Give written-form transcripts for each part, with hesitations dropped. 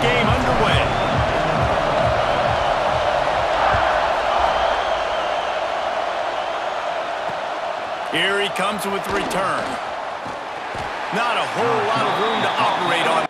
game underway. Here he comes with the return. Not a whole lot of room to operate on.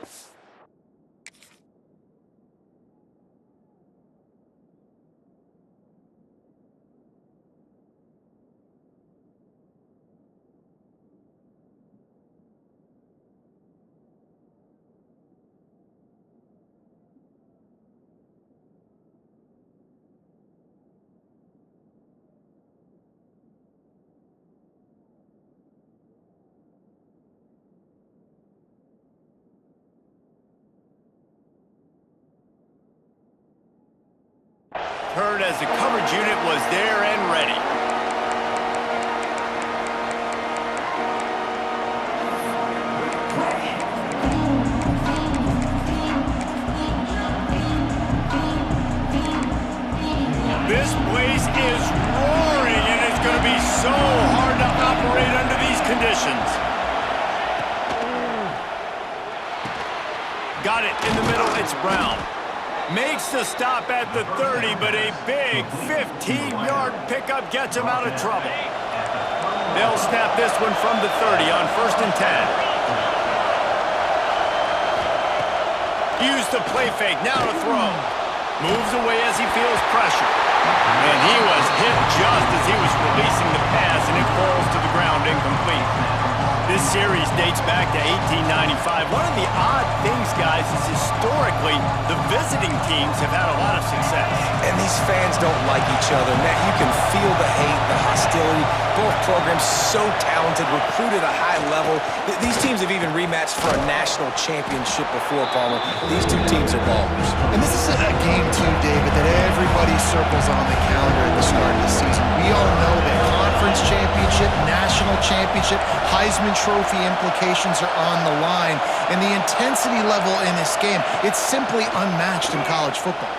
Heard as the coverage unit was there and ready. This place is roaring, and it's going to be so hard to operate under these conditions. Got it in the middle, it's Brown. Makes the stop at the 30, but a big 15-yard pickup gets him out of trouble. They'll snap this one from the 30 on 1st and 10. Use the play fake, now to throw. Moves away as he feels pressure. And he was hit just as he was releasing the pass, and it falls to the ground incomplete. This series dates back to 1895. One of the odd things, guys, is historically the visiting teams have had a lot of success. And these fans don't like each other. Matt, you can feel the hate, the hostility. Both programs so talented, recruited at a high level. These teams have even rematched for a national championship before, Palmer. These two teams are ballers. And this is a game, too, David, that everybody circles on the calendar at the start of the season. We all know that conference championship, national championship, Heisman Trophy implications are on the line. And the intensity level in this game, it's simply unmatched in college football.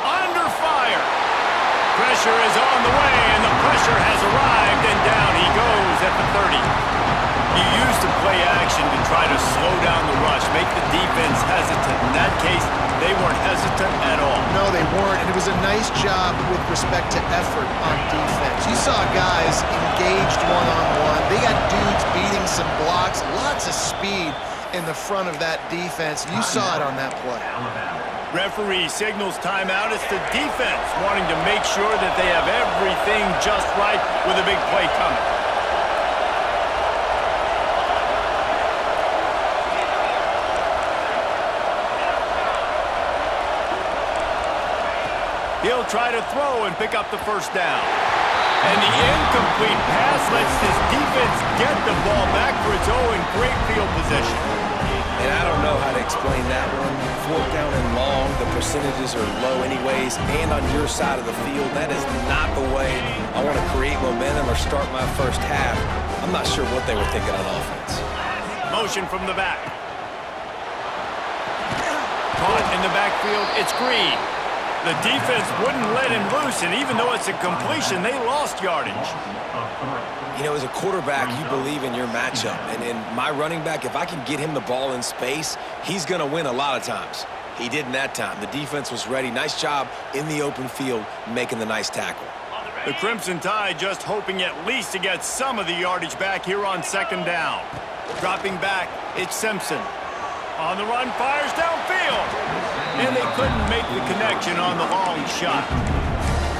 Under fire. Pressure is on the way, and the pressure has arrived, and down he goes at the 30. You used to play action to try to slow down the rush, make the defense hesitant. In that case, they weren't hesitant at all. No, they weren't, and it was a nice job with respect to effort on defense. You saw guys engaged one-on-one. They got dudes beating some blocks, lots of speed in the front of that defense. You saw it on that play. Referee signals timeout. It's the defense wanting to make sure that they have everything just right with a big play coming. He'll try to throw and pick up the first down. And the incomplete pass lets this defense get the ball back for its own great field position. And I don't know how to explain that one. 4th down and long, the percentages are low anyways, and on your side of the field, that is not the way I want to create momentum or start my first half. I'm not sure what they were thinking on offense. Motion from the back. Caught in the backfield, it's Green. The defense wouldn't let him loose, and even though it's a completion, they lost yardage. You know, as a quarterback, you believe in your matchup. And in my running back, if I can get him the ball in space, he's going to win a lot of times. He didn't that time. The defense was ready. Nice job in the open field making the nice tackle. The Crimson Tide just hoping at least to get some of the yardage back here on 2nd down. Dropping back, it's Simpson. On the run, fires downfield. And they couldn't make the connection on the long shot.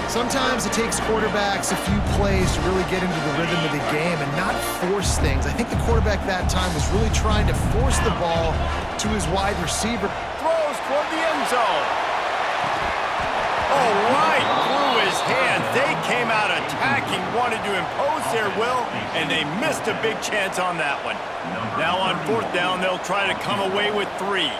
Sometimes it takes quarterbacks a few plays to really get into the rhythm of the game and not force things. I think the quarterback that time was really trying to force the ball to his wide receiver. Throws toward the end zone. Oh, right through his hands. They came out attacking, wanted to impose their will, and they missed a big chance on that one. Now on 4th down, they'll try to come away with 3.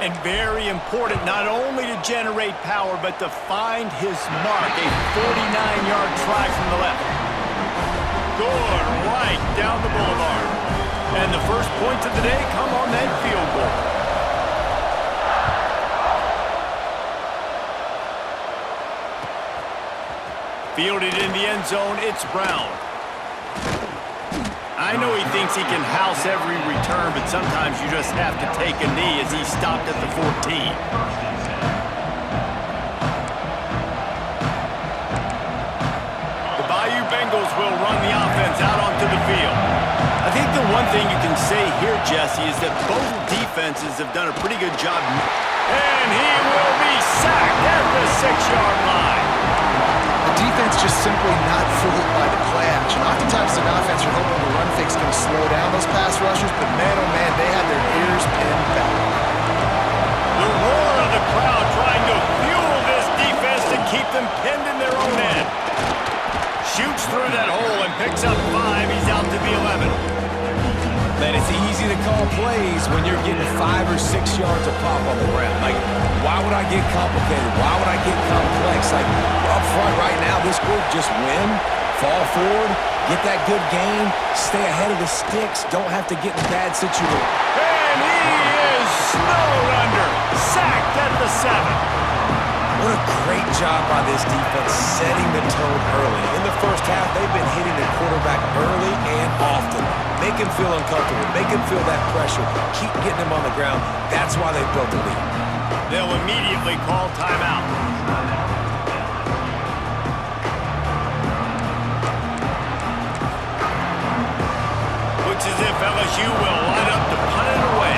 And very important, not only to generate power, but to find his mark. A 49-yard try from the left. Good right down the boulevard. And the first points of the day come on that field goal. Fielded in the end zone, it's Brown. I know he thinks he can house every return, but sometimes you just have to take a knee as he stopped at the 14. Bengals will run the offense out onto the field. I think the one thing you can say here, Jesse, is that both defenses have done a pretty good job. And he will be sacked at the 6-yard line. The defense just simply not fooled by the play action. Oftentimes an offense, you're hoping the run fake's going to slow down those pass rushers, but man, oh man, they had their ears pinned back. The roar of the crowd trying to fuel this defense to keep them pinned in their own end. Shoots through that hole and picks up 5. He's out to the 11. Man, it's easy to call plays when you're getting 5 or 6 yards of pop on the ground. Like, why would I get complicated? Why would I get complex? Like, up front right now, this group just win, fall forward, get that good gain, stay ahead of the sticks, don't have to get in bad situations. And he is snowed under, sacked at the 7. What a great job by this defense setting the tone early. In the first half, they've been hitting the quarterback early and often. Make him feel uncomfortable. Make him feel that pressure. Keep getting him on the ground. That's why they built the lead. They'll immediately call timeout. Looks as if LSU will line up to punt it away.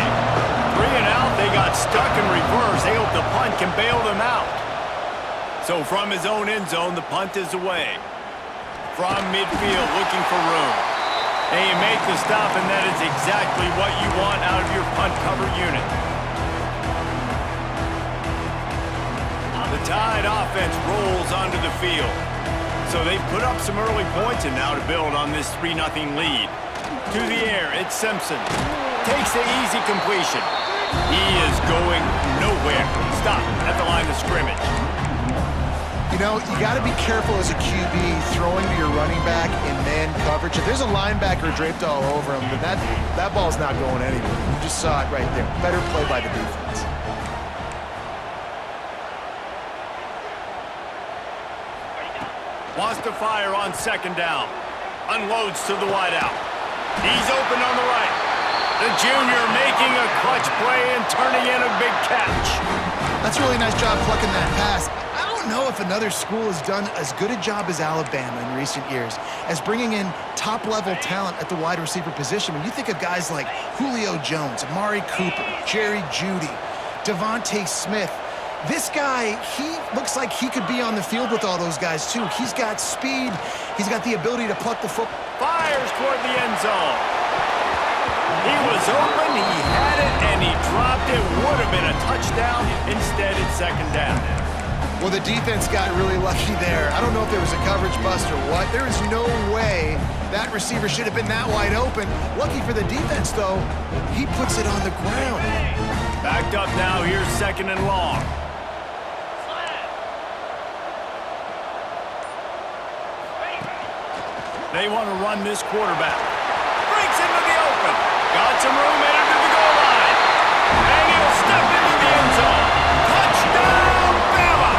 3 and out, they got stuck in reverse. They hope the punt can bail them out. So from his own end zone, the punt is away. From midfield, looking for room. And you make the stop, and that is exactly what you want out of your punt cover unit. The Tide offense rolls onto the field. So they've put up some early points, and now to build on this 3-0 lead. To the air, it's Simpson. Takes the easy completion. He is going nowhere. Stop at the line of scrimmage. You know, you got to be careful as a QB throwing to your running back in man coverage. If there's a linebacker draped all over him, then that ball's not going anywhere. You just saw it right there. Better play by the defense. Wants to fire on 2nd down. Unloads to the wideout. He's open on the right. The junior making a clutch play and turning in a big catch. That's a really nice job plucking that pass. I don't know if another school has done as good a job as Alabama in recent years as bringing in top-level talent at the wide receiver position. When you think of guys like Julio Jones, Amari Cooper, Jerry Jeudy, Devontae Smith, this guy, he looks like he could be on the field with all those guys, too. He's got speed. He's got the ability to pluck the football. Fires toward the end zone. He was open, he had it, and he dropped it. Would have been a touchdown. Instead, it's 2nd down. Well, the defense got really lucky there. I don't know if there was a coverage bust or what. There is no way that receiver should have been that wide open. Lucky for the defense, though, he puts it on the ground. Backed up now, here's 2nd and long. They want to run this quarterback. Breaks into the open. Got some room headed to the goal line. And he'll step into the end zone. Touchdown, Bama!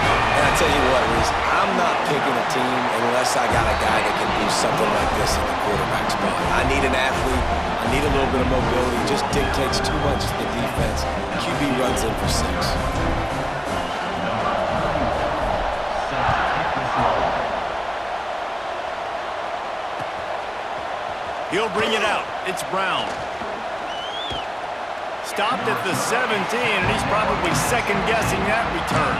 And I tell you what, Reese, I'm not picking a team unless I got a guy that can do something like this in the quarterback spot. I need an athlete. I need a little bit of mobility. It just dictates too much to the defense. QB runs in for 6. He'll bring it out. It's Brown. Stopped at the 17, and he's probably second-guessing that return.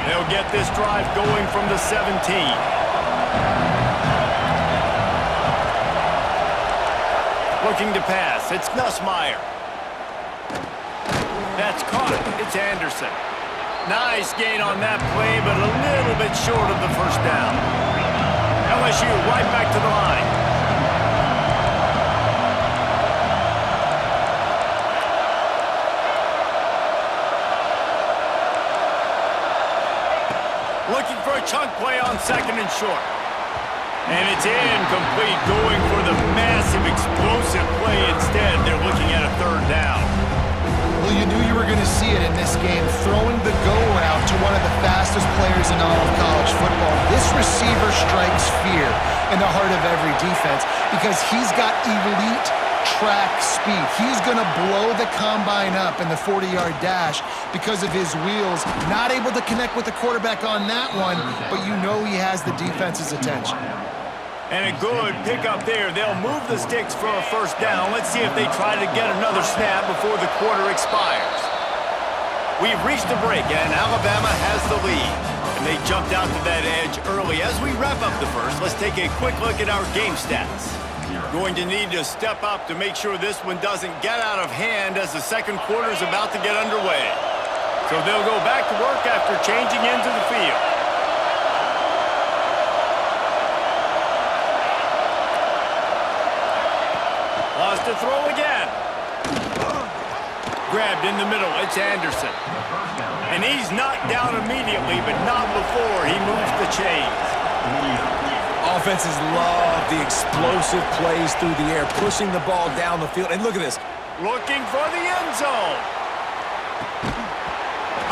They'll get this drive going from the 17. Looking to pass. It's Nussmeier. That's caught. It's Anderson. Nice gain on that play, but a little bit short of the first down. LSU right back to the line. Looking for a chunk play on 2nd and short. And it's incomplete, going for the massive explosive play instead. They're looking at a 3rd down. Well, you knew you were going to see it in this game, throwing the go route to one of the fastest fastest players in all of college football. This receiver strikes fear in the heart of every defense because he's got elite track speed. He's going to blow the combine up in the 40-yard dash because of his wheels. Not able to connect with the quarterback on that one, but you know he has the defense's attention. And a good pickup there. They'll move the sticks for a first down. Let's see if they try to get another snap before the quarter expires. We've reached the break, and Alabama has the lead. And they jumped out to that edge early. As we wrap up the first, let's take a quick look at our game stats. Going to need to step up to make sure this one doesn't get out of hand as the second quarter is about to get underway. So they'll go back to work after changing into the field. Lost to throw again. Grabbed in the middle. It's Anderson. And he's knocked down immediately, but not before he moves the chains. Offenses love the explosive plays through the air, pushing the ball down the field. And look at this. Looking for the end zone.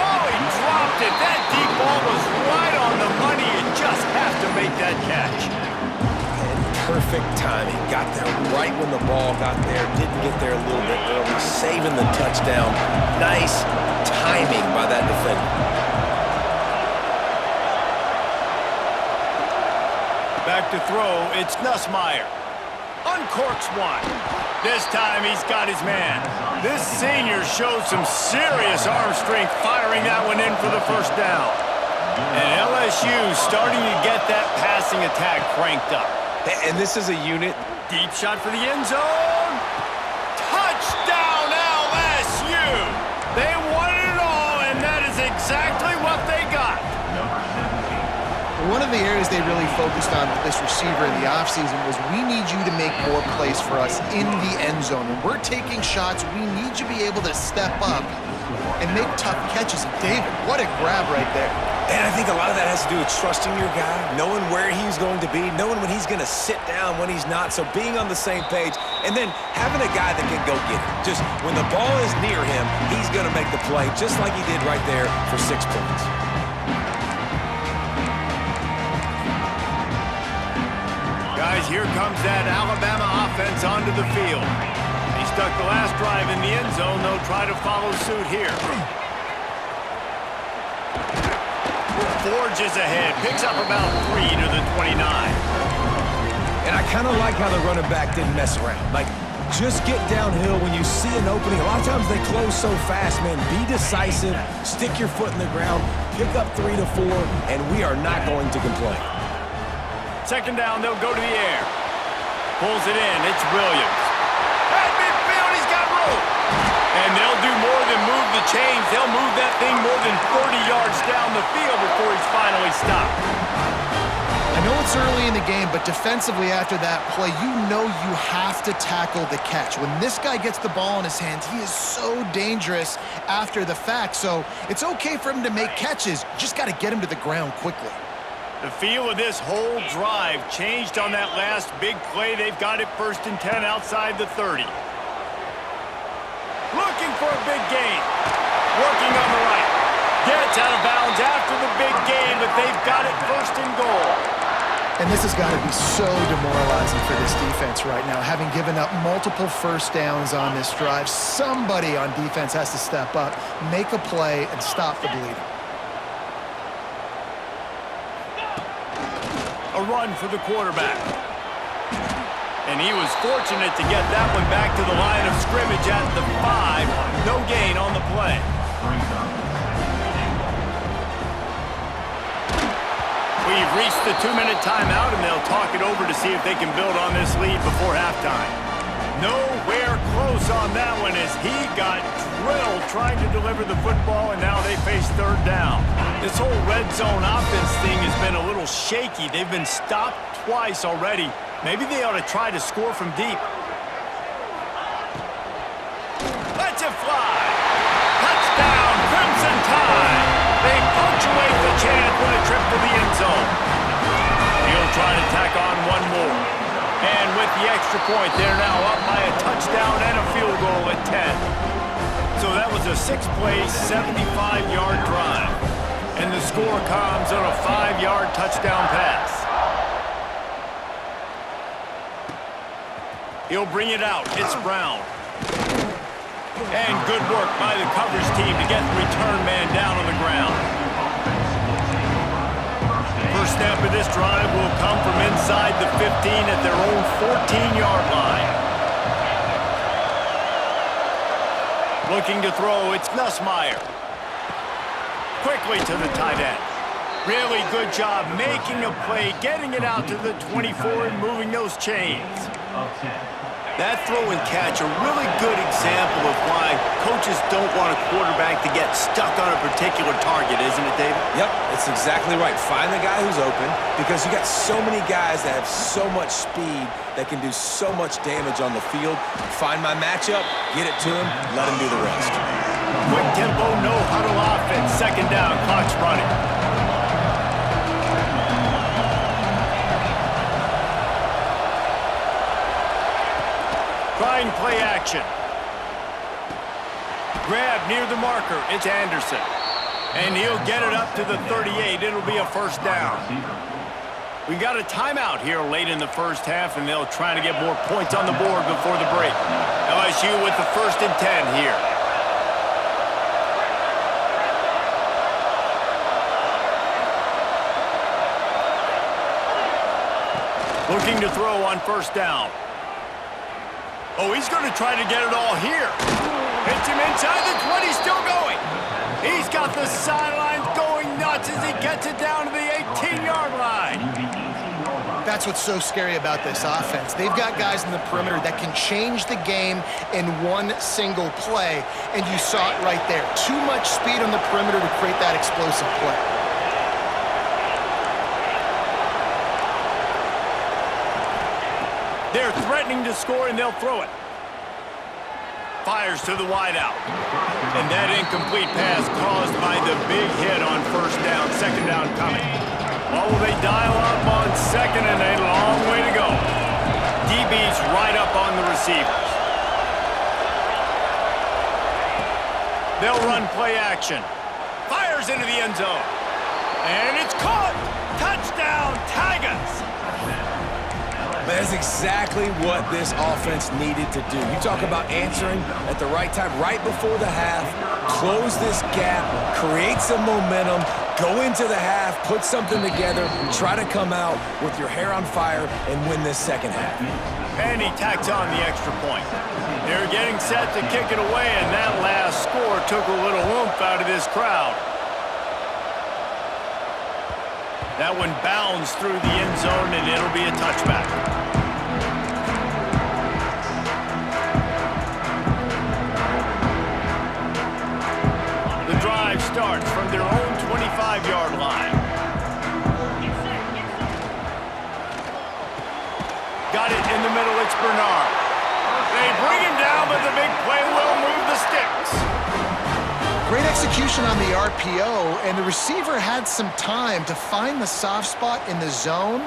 Oh, he dropped it. That deep ball was right on the money. You just have to make that catch. And perfect timing. Got there right when the ball got there. Didn't get there a little bit early. Saving the touchdown. Nice timing by that defender. Back to throw, it's Nussmeier. Uncorks one. This time he's got his man. This senior showed some serious arm strength firing that one in for the first down. And LSU starting to get that passing attack cranked up. And this is a unit. Deep shot for the end zone. Touchdown LSU! They won it all, and that is exactly what they got. One of the areas they really focused on with this receiver in the offseason was we need you to make more plays for us in the end zone. When we're taking shots, we need you to be able to step up and make tough catches. And David, what a grab right there. And I think a lot of that has to do with trusting your guy, knowing where he's going to be, knowing when he's going to sit down, when he's not. So being on the same page, and then having a guy that can go get it. Just when the ball is near him, he's going to make the play, just like he did right there for 6 points. Guys, here comes that Alabama offense onto the field. He stuck the last drive in the end zone. They'll try to follow suit here. Forges ahead, picks up about 3 to the 29. And I kind of like how the running back didn't mess around. Like, just get downhill when you see an opening. A lot of times they close so fast, man. Be decisive, stick your foot in the ground, pick up 3 to 4, and we are not going to complain. Second down, they'll go to the air. Pulls it in, it's Williams. At midfield, he's got room. And they'll do more than move the chains. They'll move that thing more than 30 yards down the field before he's finally stopped. I know it's early in the game, but defensively after that play, you know you have to tackle the catch. When this guy gets the ball in his hands, he is so dangerous after the fact. So it's okay for him to make catches. You just got to get him to the ground quickly. The feel of this whole drive changed on that last big play. They've got it 1st and 10 outside the 30. Looking for a big gain. Working on the right. Gets out of bounds after the big gain, but they've got it 1st and goal. And this has got to be so demoralizing for this defense right now. Having given up multiple first downs on this drive, somebody on defense has to step up, make a play, and stop the bleeding. A run for the quarterback. And he was fortunate to get that one back to the line of scrimmage at the 5. No gain on the play. We've reached the 2-minute timeout, and they'll talk it over to see if they can build on this lead before halftime. Nowhere close on that one as he got drilled trying to deliver the football, and now they face 3rd down. This whole red zone offense thing has been a little shaky. They've been stopped twice already. Maybe they ought to try to score from deep. Lets it fly. Touchdown, Crimson Tide. They punctuate the chance with a trip to the end zone. He'll try to tack on one more. And with the extra point, they're now up by a touchdown and a field goal at 10. So that was a 6-play, 75-yard drive. And the score comes on a 5-yard touchdown pass. He'll bring it out. It's Brown. And good work by the coverage team to get the return man down on the ground. First snap of this drive will come from inside the 15 at their own 14-yard line. Looking to throw, it's Nussmeier. Quickly to the tight end. Really good job making a play, getting it out to the 24 and moving those chains. That throw and catch, a really good example of why coaches don't want a quarterback to get stuck on a particular target, isn't it, David? Yep, it's exactly right. Find the guy who's open, because you got so many guys that have so much speed that can do so much damage on the field. Find my matchup, get it to him, let him do the rest. Quick tempo, no huddle offense. Second down, clock's running. Trying play action. Grab near the marker. It's Anderson. And he'll get it up to the 38. It'll be a first down. We got a timeout here late in the first half, and they'll try to get more points on the board before the break. LSU with the 1st and 10 here. Looking to throw on first down. Oh, he's going to try to get it all here. Hits him inside the 20, still going. He's got the sidelines going nuts as he gets it down to the 18-yard line. That's what's so scary about this offense. They've got guys in the perimeter that can change the game in one single play, and you saw it right there. Too much speed on the perimeter to create that explosive play. They're threatening to score, and they'll throw it. Fires to the wideout. And that incomplete pass caused by the big hit on first down. Second down coming. Oh, they dial up on second, and a long way to go. DB's right up on the receivers. They'll run play action. Fires into the end zone. And it's caught. Touchdown, Tigers. That's exactly what this offense needed to do. You talk about answering at the right time, right before the half, close this gap, create some momentum, go into the half, put something together, try to come out with your hair on fire and win this second half. And he tacks on the extra point. They're getting set to kick it away, and that last score took a little oomph out of this crowd. That one bounds through the end zone, and it'll be a touchback. The drive starts from their own 25-yard line. Got it in the middle, it's Bernard. They bring him down, but the big play will move the sticks. Great execution on the RPO, and the receiver had some time to find the soft spot in the zone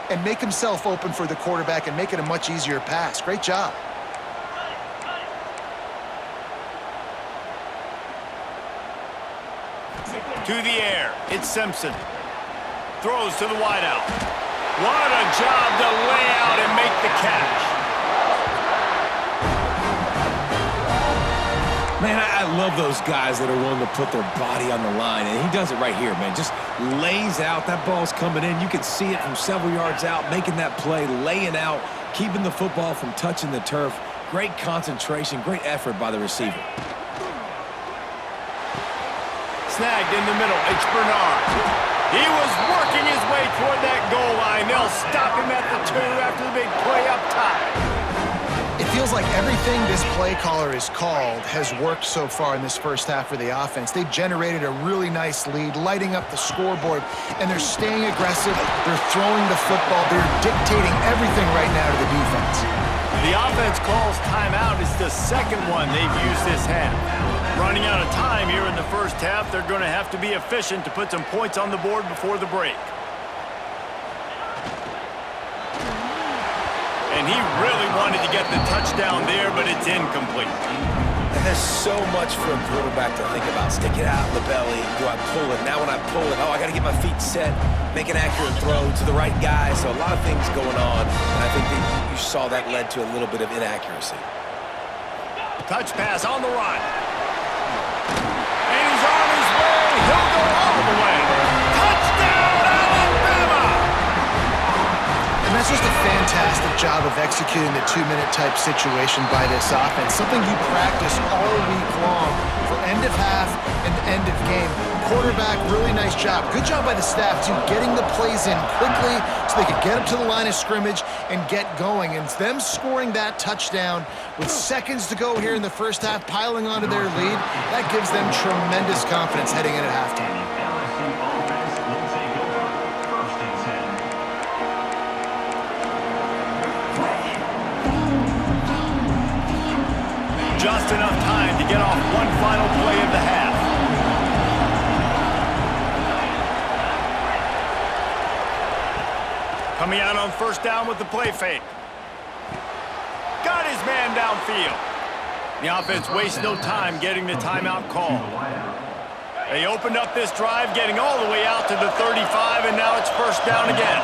and make himself open for the quarterback and make it a much easier pass. Great job. To the air, it's Simpson. Throws to the wideout. What a job to lay out and make the catch. Man, I love those guys that are willing to put their body on the line, and he does it right here, man. Just lays out. That ball's coming in. You can see it from several yards out, making that play, laying out, keeping the football from touching the turf. Great concentration, great effort by the receiver. Snagged in the middle, it's Bernard. He was working his way toward that goal line. They'll stop him at the 2 after the big play up top. It feels like everything this play caller has called has worked so far in this first half for the offense. They've generated a really nice lead, lighting up the scoreboard, and they're staying aggressive. They're throwing the football. They're dictating everything right now to the defense. The offense calls timeout. It's the second one they've used this half. Running out of time here in the first half, they're going to have to be efficient to put some points on the board before the break. And he really wanted to get the touchdown there, but it's incomplete. And there's so much for a quarterback to think about. Stick it out in the belly. Do I pull it? Now when I pull it, I got to get my feet set, make an accurate throw to the right guy. So a lot of things going on. And I think that you saw that led to a little bit of inaccuracy. Touch pass on the run. And he's on his way. He'll go all the way. Touchdown, Alabama! And that's just a fantastic job of executing the two-minute type situation by this offense. Something you practice all week long for end of half and end of game. Quarterback, really nice job. Good job by the staff, too, getting the plays in quickly so they could get up to the line of scrimmage and get going. And it's them scoring that touchdown with seconds to go here in the first half, piling onto their lead. That gives them tremendous confidence heading in at halftime. Just enough time to get off one final play of the half. Coming out on first down with the play fake. Got his man downfield. The offense wastes no time getting the timeout call. They opened up this drive, getting all the way out to the 35, and now it's first down again.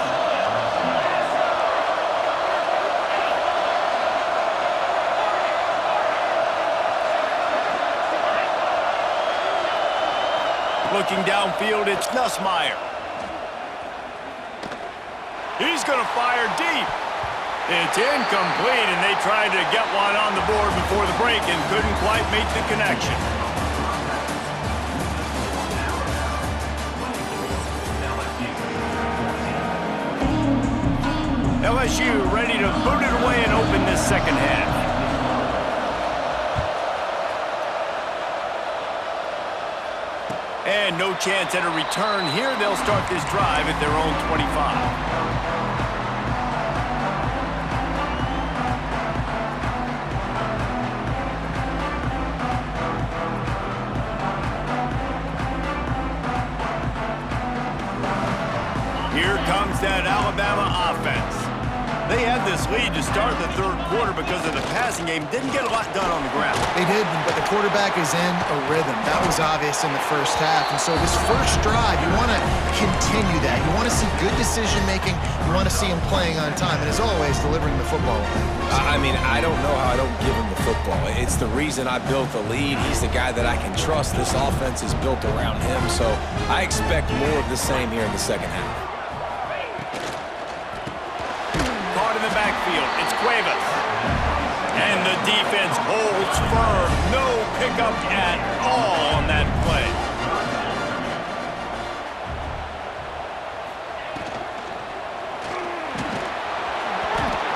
Looking downfield, it's Nussmeier. He's going to fire deep. It's incomplete, and they tried to get one on the board before the break and couldn't quite make the connection. LSU ready to boot it away and open this second half. And no chance at a return here. They'll start this drive at their own 25. Here comes that Alabama offense. They had this lead to start the third quarter because of the passing game. Didn't get a lot done on the ground. They did, but the quarterback is in a rhythm. That was obvious in the first half. And so this first drive, you want to continue that. You want to see good decision-making. You want to see him playing on time. And as always, delivering the football. I mean, I don't know how I don't give him the football. It's the reason I built the lead. He's the guy that I can trust. This offense is built around him. So I expect more of the same here in the second half. In the backfield, it's Cuevas. And the defense holds firm. No pickup at all on that play.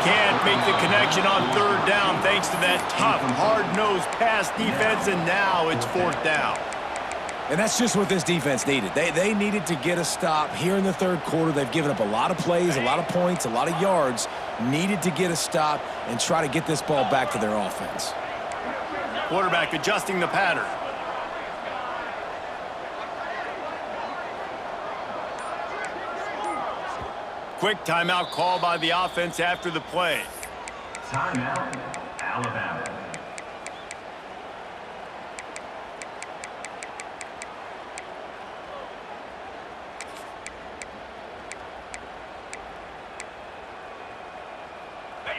Can't make the connection on third down thanks to that tough, hard-nosed pass defense, and now it's fourth down. And that's just what this defense needed. They needed to get a stop here in the third quarter. They've given up a lot of plays, a lot of points, a lot of yards. Needed to get a stop and try to get this ball back to their offense. Quarterback adjusting the pattern. Quick timeout call by the offense after the play. Timeout, Alabama.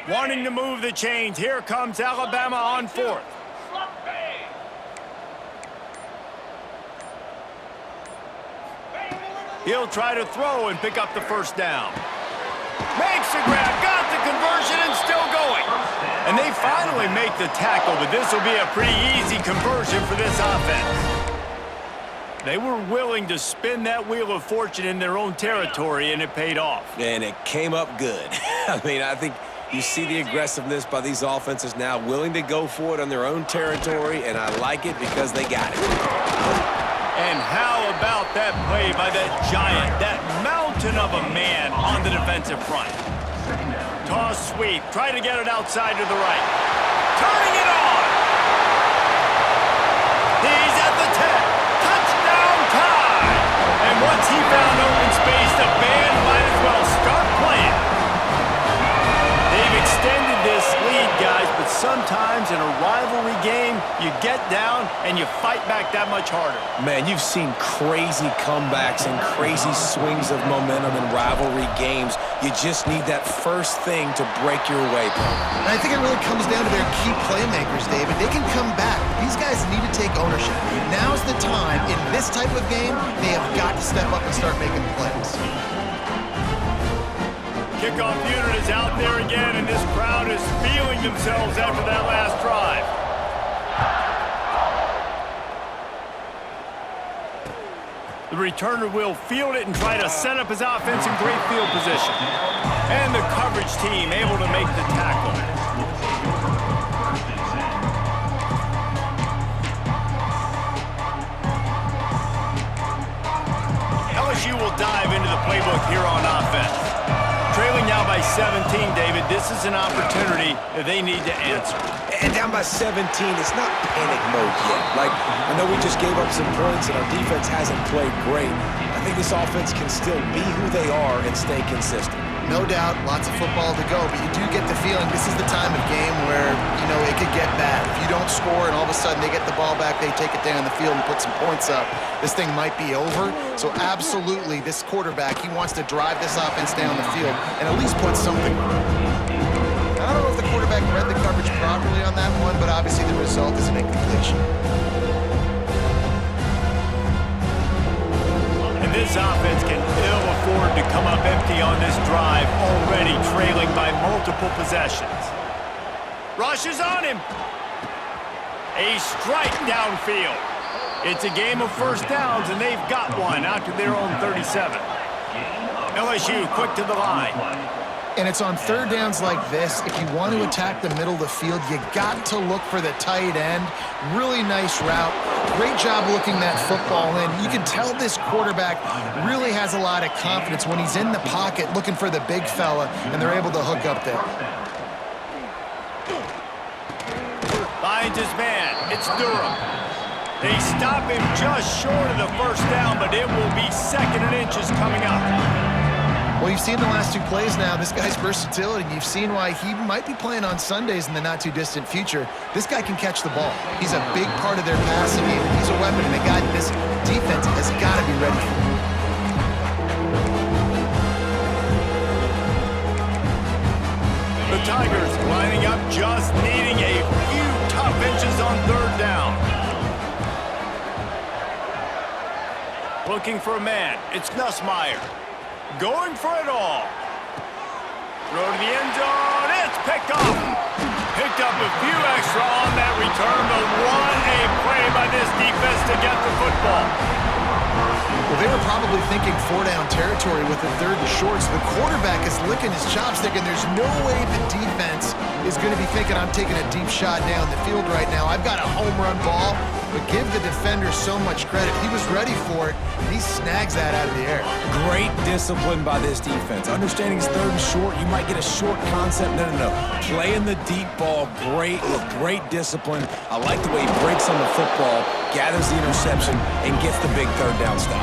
Wanting to move the chains. Here comes Alabama on fourth. He'll try to throw and pick up the first down. Makes the grab, got the conversion, and still going. And they finally make the tackle, but this will be a pretty easy conversion for this offense. They were willing to spin that wheel of fortune in their own territory, and it paid off. And it came up good. I mean, I think you see the aggressiveness by these offenses now, willing to go for it on their own territory, and I like it because they got it. And how about that play by that giant, that mountain of a man on the defensive front? Toss sweep, try to get it outside to the right. Turning it on! He's at the 10. Touchdown time! And once he found open space, the band might as well start playing. They've extended this lead, guys, but sometimes in a rivalry game, you You get down and you fight back that much harder. Man, you've seen crazy comebacks and crazy swings of momentum in rivalry games. You just need that first thing to break your way, Punk. And I think it really comes down to their key playmakers, David. They can come back. These guys need to take ownership. Now's the time. In this type of game, they have got to step up and start making plays. Kickoff unit is out there again, and this crowd is feeling themselves after that last drive. The returner will field it and try to set up his offense in great field position. And the coverage team able to make the tackle. LSU will dive into the playbook here on offense. Trailing now by 17, David, this is an opportunity that they need to answer. And down by 17, it's not panic mode yet. Like, I know we just gave up some points and our defense hasn't played great. I think this offense can still be who they are and stay consistent. No doubt, lots of football to go, but you do get the feeling this is the time of game where, you know, it could get bad. If you don't score and all of a sudden they get the ball back, they take it down the field and put some points up, this thing might be over. So absolutely, this quarterback, he wants to drive this offense down the field and at least put something on it. I don't know if the quarterback read the coverage properly on that one, but obviously the result is an incompletion. This offense can ill afford to come up empty on this drive, already trailing by multiple possessions. Rushes on him. A strike downfield. It's a game of first downs, and they've got one out to their own 37. LSU quick to the line. And it's on third downs like this. If you want to attack the middle of the field, you got to look for the tight end. Really nice route. Great job looking that football in. You can tell this quarterback really has a lot of confidence when he's in the pocket looking for the big fella, and they're able to hook up there. Finds his man. It's Durham. They stop him just short of the first down, but it will be second and inches coming up. Well, you've seen the last two plays now. This guy's versatility. You've seen why he might be playing on Sundays in the not-too-distant future. This guy can catch the ball. He's a big part of their passing game. He's a weapon, and the guy, this defense has got to be ready for him. The Tigers lining up, just needing a few tough inches on third down. Looking for a man. It's Nussmeier. Going for it all. Throw to the end zone. It's picked off. Picked up a few extra on that return, but what a play by this defense to get the football. Well, they were probably thinking four-down territory with a third and short, so the quarterback is licking his chops thinking there's no way the defense is going to be thinking I'm taking a deep shot down the field right now. I've got a home run ball, but give the defender so much credit. He was ready for it, and he snags that out of the air. Great discipline by this defense. Understanding it's third and short, you might get a short concept. No. Playing the deep ball, great with great discipline. I like the way he breaks on the football, gathers the interception, and gets the big third down stop.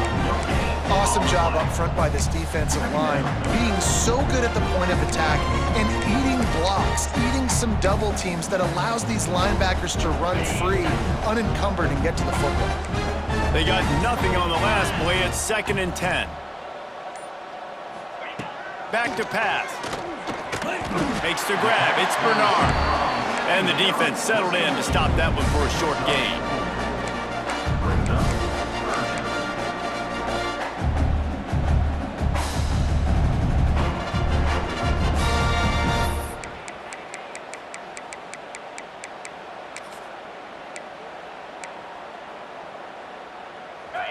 Awesome job up front by this defensive line, being so good at the point of attack and eating blocks, eating some double teams that allows these linebackers to run free, unencumbered, and get to the football. They got nothing on the last play. It's 2nd and 10. Back to pass. Makes the grab. It's Bernard. And the defense settled in to stop that one for a short gain.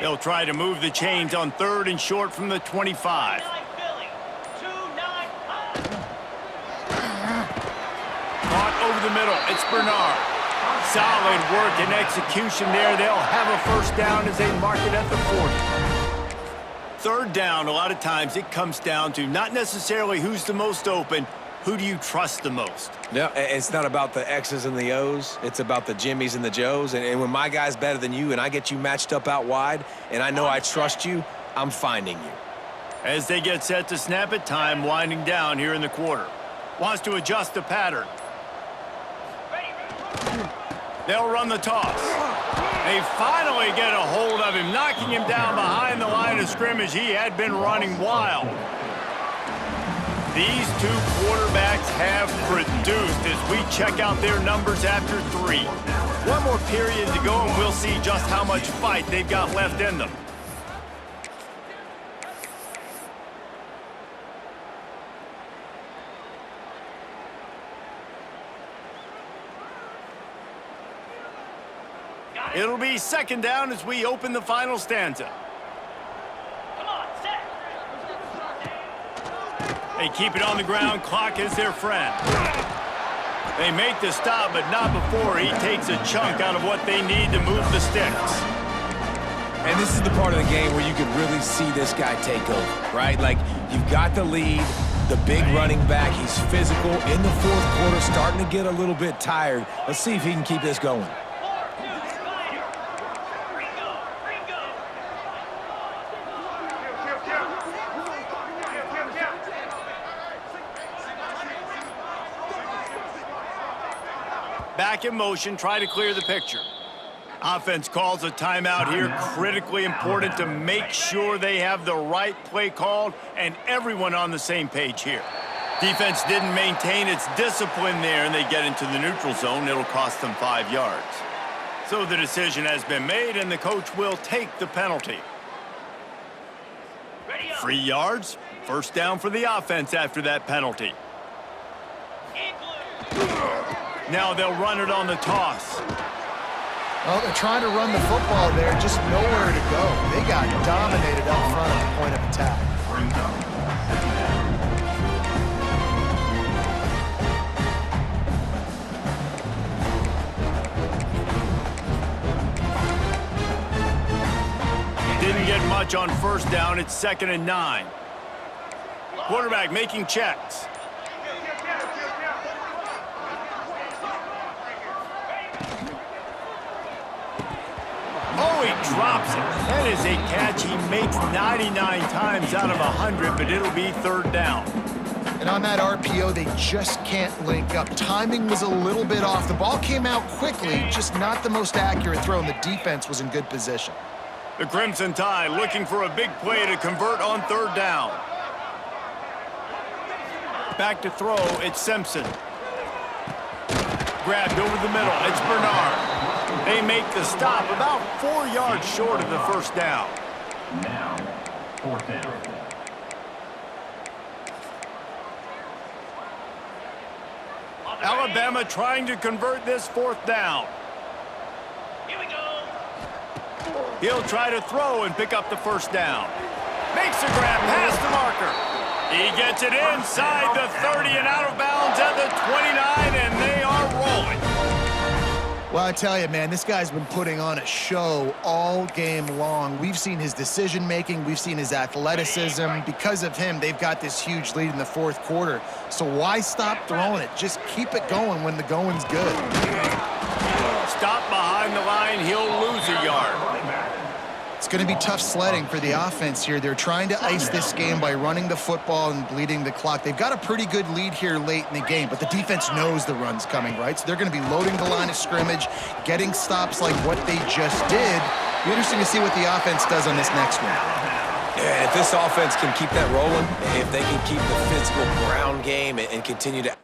They'll try to move the chains on third and short from the 25. Caught over the middle. It's Bernard. Solid work and execution there. They'll have a first down as they mark it at the 40. Third down, a lot of times it comes down to not necessarily who's the most open, who do you trust the most? No, it's not about the X's and the O's. It's about the Jimmys and the Joes. And when my guy's better than you and I get you matched up out wide and I know I trust you, I'm finding you. As they get set to snap it, time winding down here in the quarter. Wants to adjust the pattern. They'll run the toss. They finally get a hold of him, knocking him down behind the line of scrimmage. He had been running wild. These two quarterbacks have produced as we check out their numbers after 3. One more period to go, and we'll see just how much fight they've got left in them. It'll be second down as we open the final stanza. They keep it on the ground. Clock is their friend. They make the stop, but not before he takes a chunk out of what they need to move the sticks. And this is the part of the game where you could really see this guy take over, right? Like, you've got the lead, the big running back. He's physical in the fourth quarter, starting to get a little bit tired. Let's see if he can keep this going. Back in motion, try to clear the picture. Offense calls a timeout here. Critically important to make sure they have the right play called and everyone on the same page here. Defense didn't maintain its discipline there, and they get into the neutral zone. It'll cost them 5 yards. So the decision has been made, and the coach will take the penalty. 3 yards, first down for the offense after that penalty. Now they'll run it on the toss. Well, they're trying to run the football there, just nowhere to go. They got dominated up front at the point of attack. Didn't get much on first down. It's 2nd and 9. Quarterback making checks. Oh, he drops it. That is a catch he makes 99 times out of 100, but it'll be 3rd down. And on that RPO, they just can't link up. Timing was a little bit off. The ball came out quickly, just not the most accurate throw, and the defense was in good position. The Crimson Tide looking for a big play to convert on 3rd down. Back to throw, it's Simpson. Grabbed over the middle, it's Bernard. They make the stop about 4 yards short of the first down. Now, 4th down. Alabama trying to convert this 4th down. Here we go. He'll try to throw and pick up the first down. Makes a grab past the marker. He gets it inside the 30 and out of bounds at the 29, and they are rolling. Well, I tell you, man, this guy's been putting on a show all game long. We've seen his decision-making. We've seen his athleticism. Because of him, they've got this huge lead in the 4th quarter. So why stop throwing it? Just keep it going when the going's good. Stop behind the line. He'll lose a yard. It's going to be tough sledding for the offense here. They're trying to ice this game by running the football and bleeding the clock. They've got a pretty good lead here late in the game, but the defense knows the run's coming, right? So they're going to be loading the line of scrimmage, getting stops like what they just did. Be interesting to see what the offense does on this next one. Yeah, if this offense can keep that rolling, if they can keep the physical ground game and continue to